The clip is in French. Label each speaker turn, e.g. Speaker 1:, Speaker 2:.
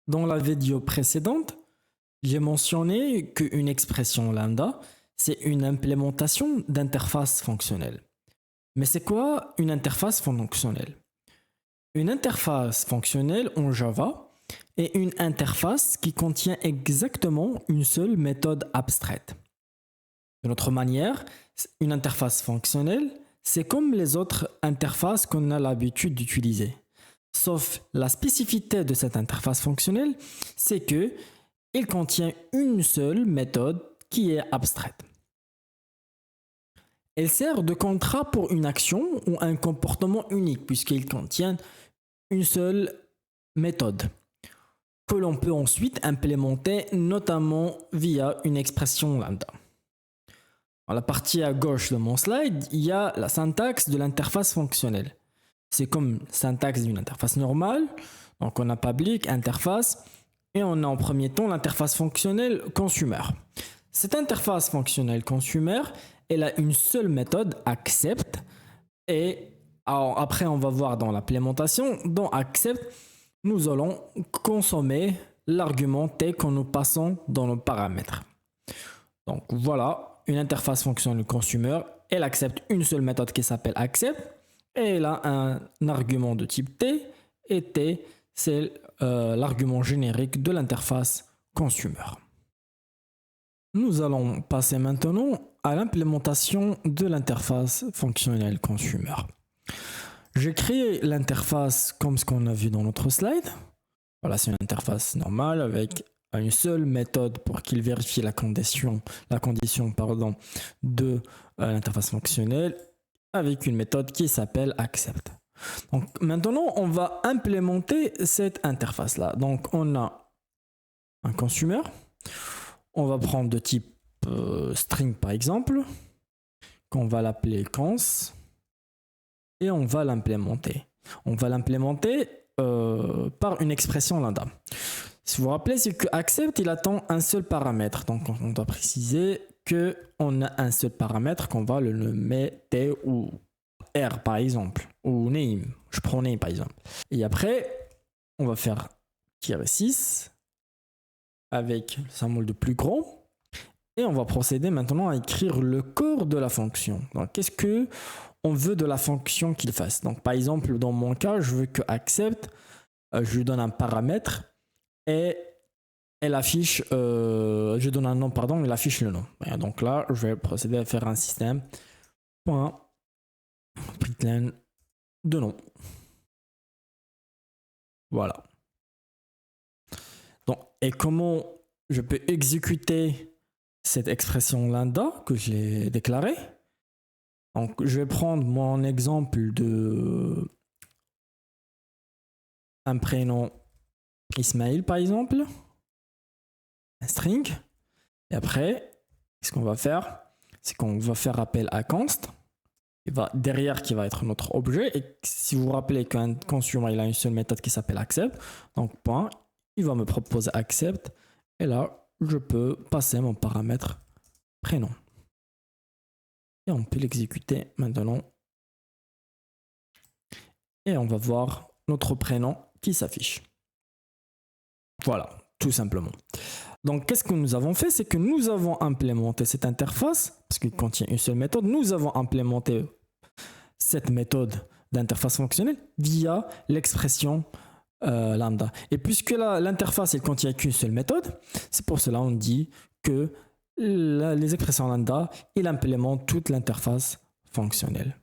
Speaker 1: Dans la vidéo précédente, j'ai mentionné qu'une expression lambda, c'est une implémentation d'interface fonctionnelle. Mais c'est quoi une interface fonctionnelle? Une interface fonctionnelle en Java est une interface qui contient exactement une seule méthode abstraite. De notre manière, une interface fonctionnelle, c'est comme les autres interfaces qu'on a l'habitude d'utiliser. Sauf la spécificité de cette interface fonctionnelle, c'est que il contient une seule méthode qui est abstraite. Elle sert de contrat pour une action ou un comportement unique puisqu'il contient une seule méthode que l'on peut ensuite implémenter notamment via une expression lambda. Dans la partie à gauche de mon slide, il y a la syntaxe de l'interface fonctionnelle. C'est comme syntaxe d'une interface normale. Donc on a public, interface, et on a en premier temps l'interface fonctionnelle consumer. Cette interface fonctionnelle consumer, elle a une seule méthode, accept, et alors, après on va voir dans l'implémentation, dans accept, nous allons consommer l'argument T que nous passons dans nos paramètres. Donc voilà, une interface fonctionnelle consumer, elle accepte une seule méthode qui s'appelle accept, et elle a un argument de type T, et T, c'est l'argument générique de l'interface consumer. Nous allons passer maintenant à l'implémentation de l'interface fonctionnelle consumer. J'ai créé l'interface comme ce qu'on a vu dans notre slide. Voilà, c'est une interface normale avec une seule méthode pour qu'il vérifie la condition de l'interface fonctionnelle avec une méthode qui s'appelle accept. Donc maintenant, on va implémenter cette interface-là. Donc on a un consumer. On va prendre de type string par exemple, qu'on va l'appeler cons, et on va l'implémenter. On va l'implémenter par une expression lambda. Si vous vous rappelez, c'est que accept, il attend un seul paramètre. Donc on doit préciser qu'on a un seul paramètre qu'on va le nommer T ou R par exemple, ou name. Je prends name par exemple. Et après, on va faire -6 avec le symbole de plus grand. Et on va procéder maintenant à écrire le corps de la fonction. Donc qu'est-ce que on veut de la fonction qu'il fasse? Donc par exemple, dans mon cas, je veux que accept, je lui donne un paramètre et elle affiche, je donne un nom, pardon, il affiche le nom. Et donc là, je vais procéder à faire un système .println de nom. Voilà. Donc, et comment je peux exécuter cette expression lambda que j'ai déclarée? Donc, je vais prendre mon exemple de un prénom Ismaël par exemple, un string. Et après, ce qu'on va faire, c'est qu'on va faire appel à const. Derrière qui va être notre objet. Et si vous vous rappelez qu'un consumer, il a une seule méthode qui s'appelle accept. Donc, point, il va me proposer accept. Et là, je peux passer mon paramètre prénom. Et on peut l'exécuter maintenant. Et on va voir notre prénom qui s'affiche. Voilà, tout simplement. Donc, qu'est-ce que nous avons fait? C'est que nous avons implémenté cette interface, parce qu'il contient une seule méthode. Nous avons implémenté cette méthode d'interface fonctionnelle via l'expression lambda. Et puisque l'interface ne contient qu'une seule méthode, c'est pour cela qu'on dit que les expressions lambda, il implémente toute l'interface fonctionnelle.